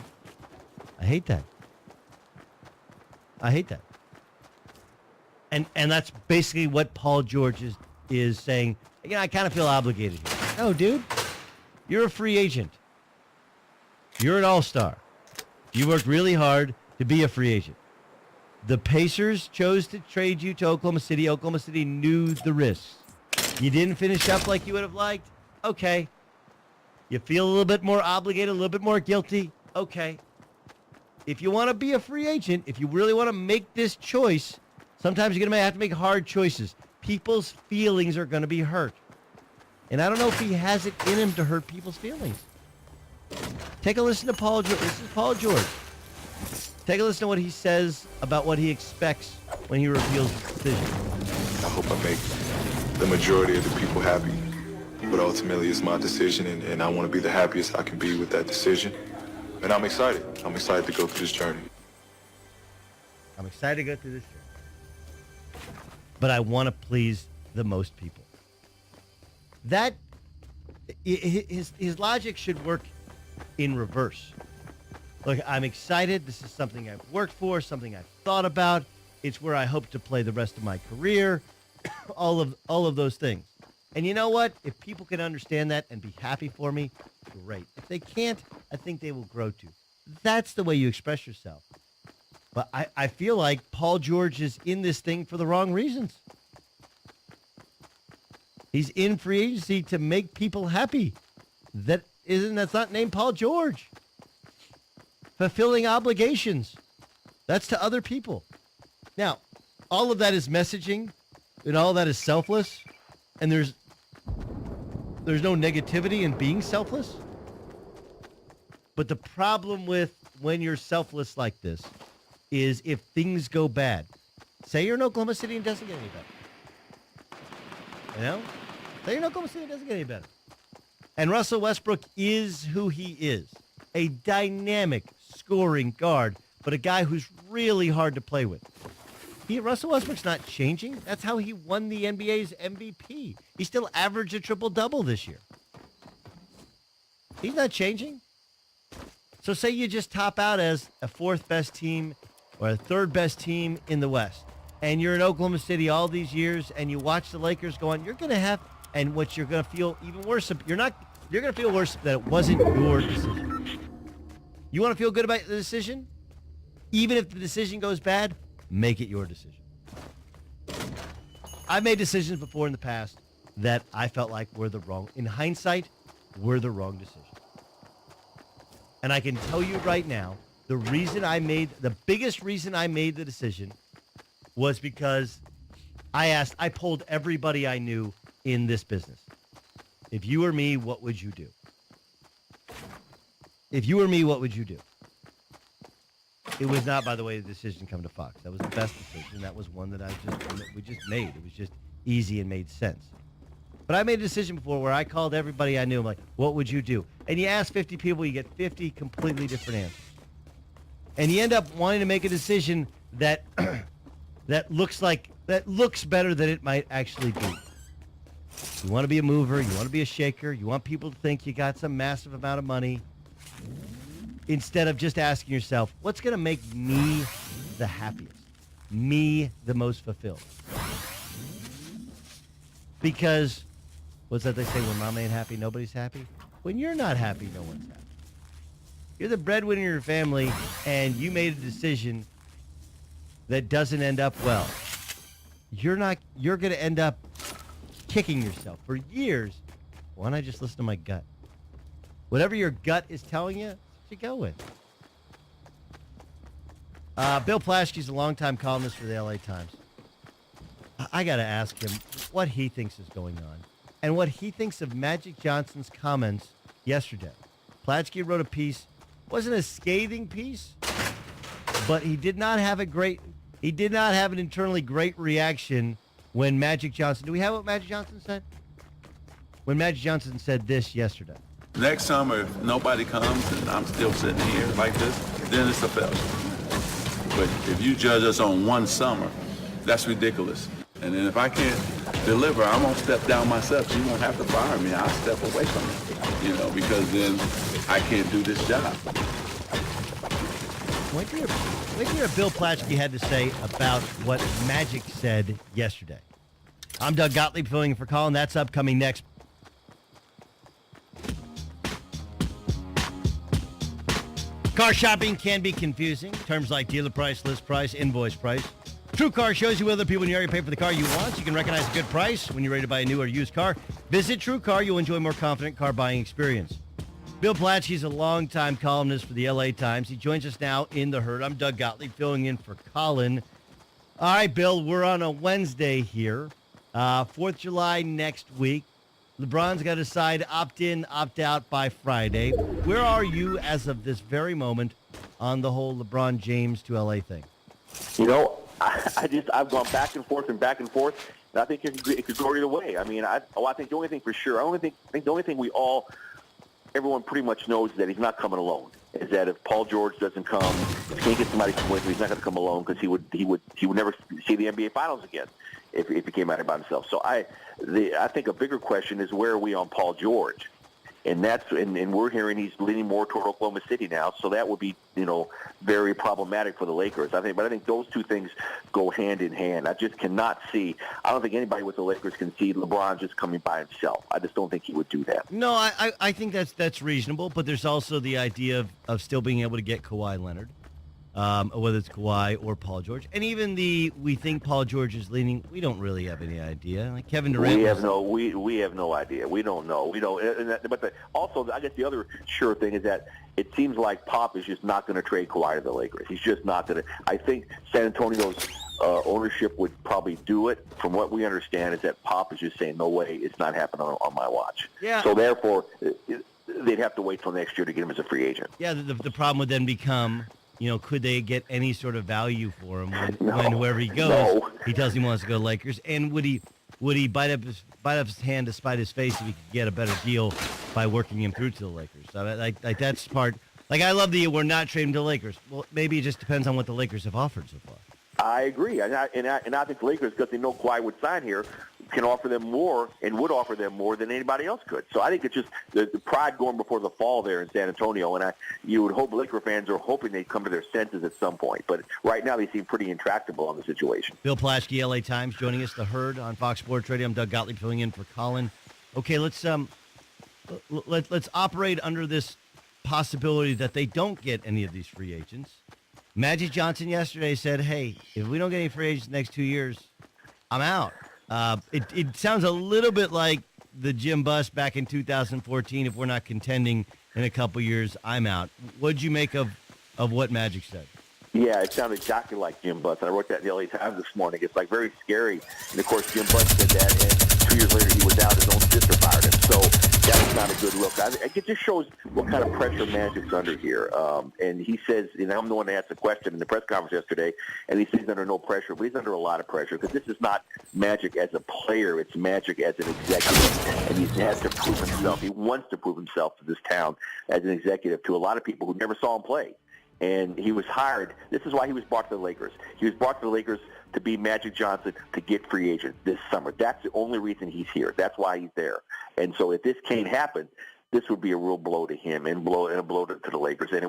hate that. I hate that. And that's basically what Paul George is saying. Again, I kind of feel obligated here. No, dude, you're a free agent. You're an all-star. You worked really hard to be a free agent. The Pacers chose to trade you to Oklahoma City. Oklahoma City knew the risks. You didn't finish up like you would have liked. Okay. You feel a little bit more obligated, a little bit more guilty. Okay. If you want to be a free agent, if you really want to make this choice, sometimes you're going to have to make hard choices. People's feelings are going to be hurt. And I don't know if he has it in him to hurt people's feelings. Take a listen to Paul George. This is Paul George. Take a listen to what he says about what he expects when he reveals his decision. I hope I make the majority of the people happy. but ultimately it's my decision, and I want to be the happiest I can be with that decision. And I'm excited. I'm excited to go through this journey. I'm excited to go through this journey. But I want to please the most people. That, his logic should work in reverse. Look, I'm excited. This is something I've worked for, something I've thought about. It's where I hope to play the rest of my career. all of those things. And you know what? If people can understand that and be happy for me, great. If they can't, I think they will grow to. That's the way you express yourself. But I feel like Paul George is in this thing for the wrong reasons. He's in free agency to make people happy. That's not named Paul George. Fulfilling obligations. That's to other people. Now, all of that is messaging, and all of that is selfless, and there's no negativity in being selfless. But the problem with when you're selfless like this is if things go bad. Say you're in Oklahoma City and it doesn't get any better. You know? Say you're in Oklahoma City and it doesn't get any better. And Russell Westbrook is who he is. A dynamic scoring guard, but a guy who's really hard to play with. Russell Westbrook's not changing. That's how he won the NBA's MVP. He still averaged a triple-double this year. He's not changing. So say you just top out as a fourth best team or a third best team in the West, and you're in Oklahoma City all these years, and you watch the Lakers go on, you're going to have, and what you're going to feel even worse, you're going to feel worse that it wasn't your decision. You want to feel good about the decision? Even if the decision goes bad, make it your decision. I've made decisions before in the past that I felt like in hindsight, were the wrong decision. And I can tell you right now, the biggest reason I made the decision was because I polled everybody I knew in this business. If you were me, what would you do? If you were me, what would you do? It was not, by the way, the decision come to Fox. That was the best decision. That was one that we just made. It was just easy and made sense. But I made a decision before where I called everybody I knew. I'm like, what would you do? And you ask 50 people, you get 50 completely different answers. And you end up wanting to make a decision that that looks better than it might actually be. You want to be a mover. You want to be a shaker. You want people to think you got some massive amount of money. Instead of just asking yourself, what's going to make me the happiest? Me the most fulfilled? Because, what's that they say, when mama ain't happy, nobody's happy? When you're not happy, no one's happy. You're the breadwinner in your family, and you made a decision that doesn't end up well. You're going to end up kicking yourself for years. Why don't I just listen to my gut? Whatever your gut is telling you, you go with. Bill Plaschke's a longtime columnist for the LA Times. I got to ask him what he thinks is going on and what he thinks of Magic Johnson's comments yesterday. Plaschke wrote a piece, wasn't a scathing piece, but he did not have an internally great reaction when Magic Johnson, do we have what Magic Johnson said? When Magic Johnson said this yesterday. Next summer, if nobody comes and I'm still sitting here like this, then it's a failure. But if you judge us on one summer, that's ridiculous. And then if I can't deliver, I'm going to step down myself. You won't have to fire me. I'll step away from it, because then I can't do this job. Wait till hear Bill Plaschke had to say about what Magic said yesterday. I'm Doug Gottlieb filling in for Colin. That's upcoming next. Car shopping can be confusing. Terms like dealer price, list price, invoice price. True Car shows you other people in your area pay for the car you want, so you can recognize a good price when you're ready to buy a new or used car. Visit True Car. You'll enjoy a more confident car buying experience. Bill Plaschke's a longtime columnist for the LA Times. He joins us now in the herd. I'm Doug Gottlieb filling in for Colin. All right, Bill, we're on a Wednesday here. 4th of July next week. LeBron's got to decide opt in, opt out by Friday. Where are you as of this very moment on the whole LeBron James to LA thing? I've gone back and forth, and And I think it could go either way. I mean, I think the only thing for sure, I think the only thing everyone pretty much knows is that he's not coming alone. Is that if Paul George doesn't come, if he can't get somebody to win, he's not going to come alone because he would never see the NBA Finals again if he came out by himself. So I think a bigger question is where are we on Paul George? And we're hearing he's leaning more toward Oklahoma City now, so that would be, very problematic for the Lakers. I think those two things go hand in hand. I just cannot see. I don't think anybody with the Lakers can see LeBron just coming by himself. I just don't think he would do that. No, I think that's reasonable, but there's also the idea of still being able to get Kawhi Leonard, whether it's Kawhi or Paul George, and even we think Paul George is leaning. We don't really have any idea. Like Kevin Durant, we have no idea. We don't know. We don't. But also, I guess the other sure thing is that it seems like Pop is just not going to trade Kawhi to the Lakers. He's just not going to. I think San Antonio's ownership would probably do it. From what we understand, is that Pop is just saying, no way, it's not happening on my watch. Yeah. So therefore, they'd have to wait till next year to get him as a free agent. Yeah. The problem would then become, could they get any sort of value for him when whoever he goes, he tells him he wants to go to Lakers, and would he bite up his hand to spite his face if he could get a better deal by working him through to the Lakers? So like that's part. Like I love we're not trading to the Lakers. Well, maybe it just depends on what the Lakers have offered so far. I agree, and I think the Lakers, because they know Kawhi would sign here, can offer them more and would offer them more than anybody else could. So I think it's just the pride going before the fall there in San Antonio, and you would hope Laker fans are hoping they'd come to their senses at some point. But right now they seem pretty intractable on the situation. Bill Plaschke, LA Times, joining us, The Herd on Fox Sports Radio. I'm Doug Gottlieb filling in for Colin. Okay, let's operate under this possibility that they don't get any of these free agents. Magic Johnson yesterday said, hey, if we don't get any free agents the next 2 years, I'm out. It sounds a little bit like the Jim Buss back in 2014. If we're not contending in a couple years, I'm out. What'd you make of what Magic said? Yeah, it sounded exactly like Jim Buss. And I wrote that in the LA Times this morning. It's like very scary. And, of course, Jim Buss said that, and 2 years later he was out. His own sister fired him. So that was not a good look. It just shows what kind of pressure Magic's under here. And he says, I'm the one that asked the question in the press conference yesterday, and he says he's under no pressure, but he's under a lot of pressure because this is not Magic as a player. It's Magic as an executive, and he has to prove himself. He wants to prove himself to this town as an executive to a lot of people who never saw him play. And he was hired. This is why he was brought to the Lakers. He was brought to the Lakers to be Magic Johnson to get free agents this summer. That's the only reason he's here. That's why he's there. And so if this can't happen, this would be a real blow to him and a blow to the Lakers. And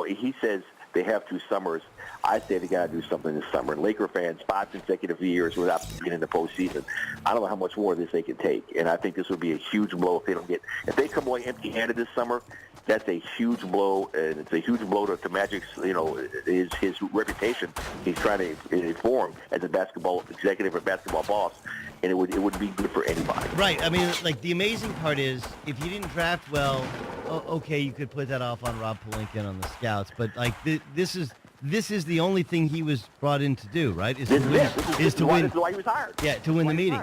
he says they have 2 summers. I say they got to do something this summer. And Laker fans, 5 consecutive years without being in the postseason. I don't know how much more of this they can take. And I think this would be a huge blow if they come away empty-handed this summer. That's a huge blow, and it's a huge blow to Magic's, his reputation. He's trying to form as a basketball executive or basketball boss, and it wouldn't be good for anybody. Right. I mean, like the amazing part is if you didn't draft well, okay, you could put that off on Rob Pelinka and the scouts, but like this is the only thing he was brought in to do, right? This is why he was hired. Yeah, to win the meeting.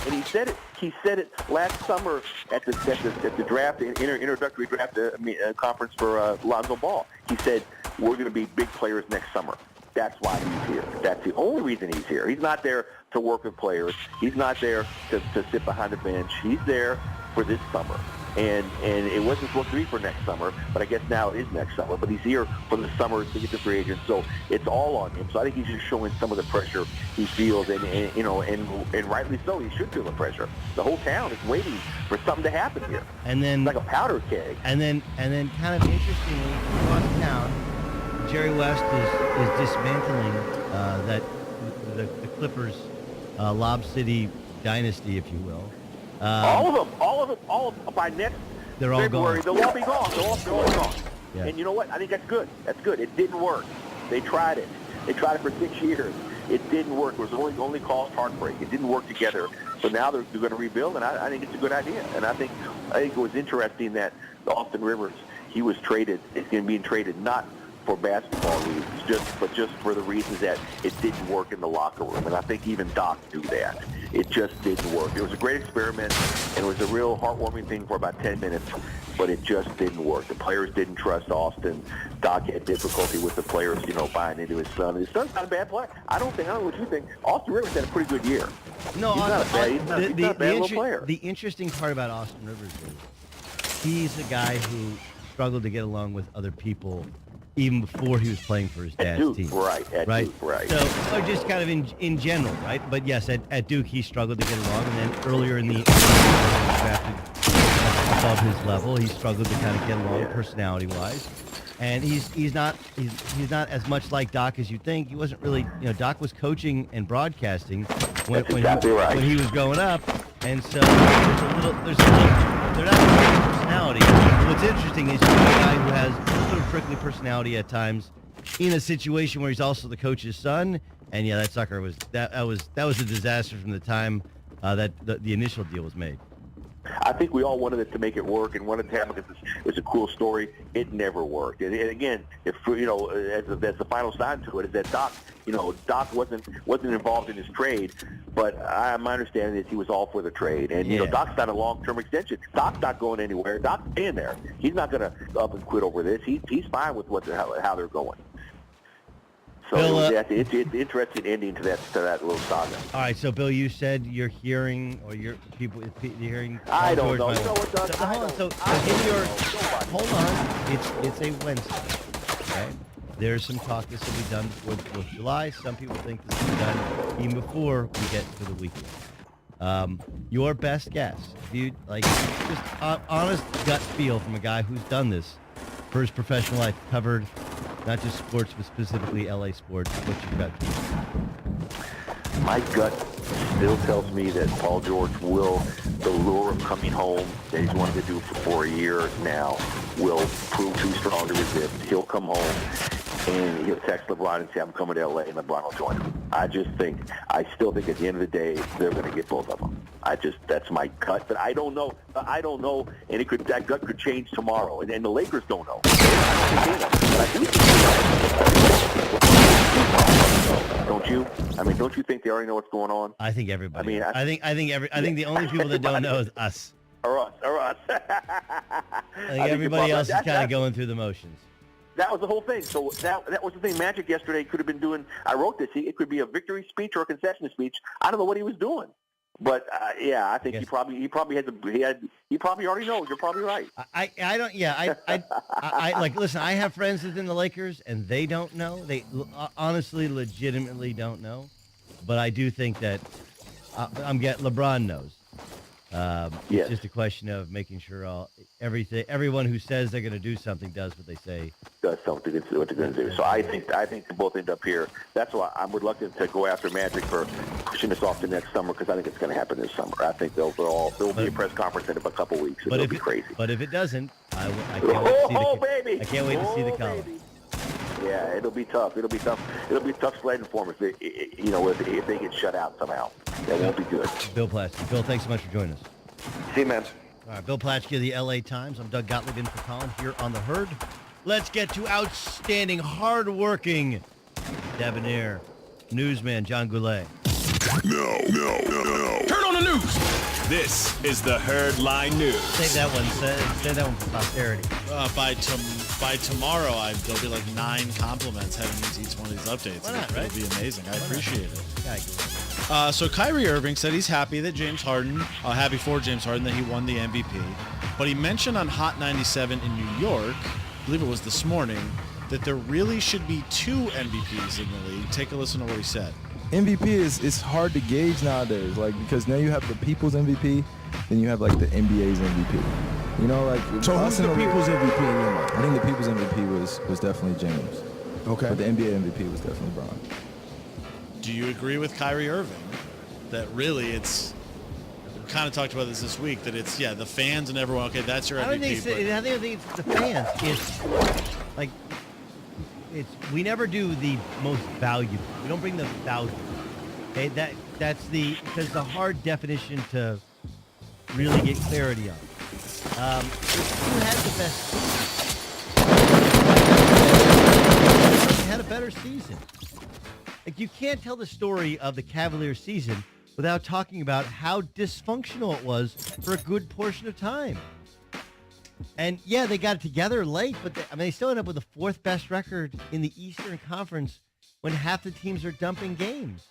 And he said it. He said it last summer at the draft, introductory draft conference for Lonzo Ball. He said, we're going to be big players next summer. That's why he's here. That's the only reason he's here. He's not there to work with players. He's not there to sit behind the bench. He's there for this summer. And it wasn't supposed to be for next summer, but I guess now it is next summer. But he's here for the summer to get the free agent, so it's all on him. So I think he's just showing some of the pressure he feels, and rightly so. He should feel the pressure. The whole town is waiting for something to happen here. And then it's like a powder keg. And then kind of interestingly, across town, Jerry West is dismantling the Clippers Lob City dynasty, if you will. All of them. By next February, they'll all be gone. They'll all be gone. Yeah. And you know what? I think that's good. That's good. It didn't work. They tried it. They tried it for 6 years. It didn't work. It was only caused heartbreak. It didn't work together. So now they're going to rebuild, and I think it's a good idea. And I think it was interesting that Austin Rivers, he was traded. It's going to be traded not for basketball reasons, just for the reasons that it didn't work in the locker room. And I think even Doc knew that. It just didn't work. It was a great experiment, and it was a real heartwarming thing for about 10 minutes, but it just didn't work. The players didn't trust Austin. Doc had difficulty with the players, buying into his son. His son's not a bad player. I don't know what you think. Austin Rivers had a pretty good year. No, he's not a bad little player. The interesting part about Austin Rivers is he's a guy who struggled to get along with other people even before he was playing for his dad's Duke, team. right? Duke, right. So just kind of in general, right? But yes, at Duke he struggled to get along, and then earlier in the drafted above his level, he struggled to kind of get along personality-wise. And he's not as much like Doc as you think. He wasn't really, Doc was coaching and broadcasting when he was growing up, and so there's a little they're not the same personality. But what's interesting is you have a guy who has a little prickly personality at times in a situation where he's also the coach's son, and that sucker was a disaster from the time that the initial deal was made. I think we all wanted it to make it work and wanted to have it because it was a cool story. It never worked. And again, if as the final side to it is that Doc wasn't involved in his trade, but my understanding is he was all for the trade. And Doc's not a long-term extension. Doc's not going anywhere. Doc's staying there. He's not going to up and quit over this. He's fine with how they're going. So Bill, it's an interesting ending to that little saga. All right, so Bill, you said you're hearing, or you're hearing. I don't know. You know what, Doug? Hold on. It's a Wednesday. Okay. There's some talk this will be done before the 4th of July. Some people think this will be done even before we get to the weekend. Your best guess, if you just honest gut feel from a guy who's done this for his professional life, covered not just sports, but specifically LA sports. What's your gut feel? My gut still tells me that Paul George the lure of coming home that he's wanted to do for a year now will prove too strong to resist. He'll come home and he'll text LeBron and say, I'm coming to LA, and LeBron will join him. I still think at the end of the day, they're going to get both of them. That's my gut, but I don't know, and that gut could change tomorrow, and the Lakers don't know. I don't think they know, but I do think don't you? I mean, don't you think they already know what's going on? I think everybody. I think the only people that don't know is us. Or us. I think everybody else is kind of going through the motions. That was the whole thing. So that was the thing. Magic yesterday could have been doing. I wrote this. It could be a victory speech or a concession speech. I don't know what he was doing, but I think he probably already knows. You're probably right. I don't. Yeah. I listen. I have friends within the Lakers, and they don't know. They honestly, legitimately don't know. But I do think that LeBron knows. It's just a question of making sure everyone who says they're going to do something does what they say. Does something what they're going to do. So I think they both end up here. That's why I'm reluctant to go after Magic for pushing this off to next summer, because I think it's going to happen this summer. I think there will be a press conference in a couple weeks. It'll be crazy. But if it doesn't, I can't wait to see the color. Yeah, it'll be tough. It'll be tough sledding for them if they get shut out somehow. That won't be good. Bill Plaschke. Bill, thanks so much for joining us. See you, man. All right, Bill Plaschke of the LA Times. I'm Doug Gottlieb in for Colin here on The Herd. Let's get to outstanding, hard-working, debonair newsman John Goulet. No. Turn on the news. This is the Herdline News. Save that one for posterity. By tomorrow, there'll be like 9 compliments heading into each one of these updates. Why not, right? It'll be amazing. I appreciate it. Yeah, So Kyrie Irving said he's happy that happy for James Harden that he won the MVP. But he mentioned on Hot 97 in New York, I believe it was this morning, that there really should be 2 MVPs in the league. Take a listen to what he said. MVP is hard to gauge nowadays, because now you have the people's MVP, then you have the NBA's MVP. So who's the people's MVP in your mind? I think the people's MVP was definitely James. Okay. But the NBA MVP was definitely Bron. Do you agree with Kyrie Irving that really we kind of talked about this week, that it's, the fans and everyone, okay, that's your MVP. I think it's the fans. We never do the most valuable. We don't bring the value. Okay, that's because the hard definition to really get clarity on. Who has the best? better season. Like, you can't tell the story of the Cavaliers season without talking about how dysfunctional it was for a good portion of time. And yeah, they got it together late, but they still end up with the fourth best record in the Eastern Conference when half the teams are dumping games.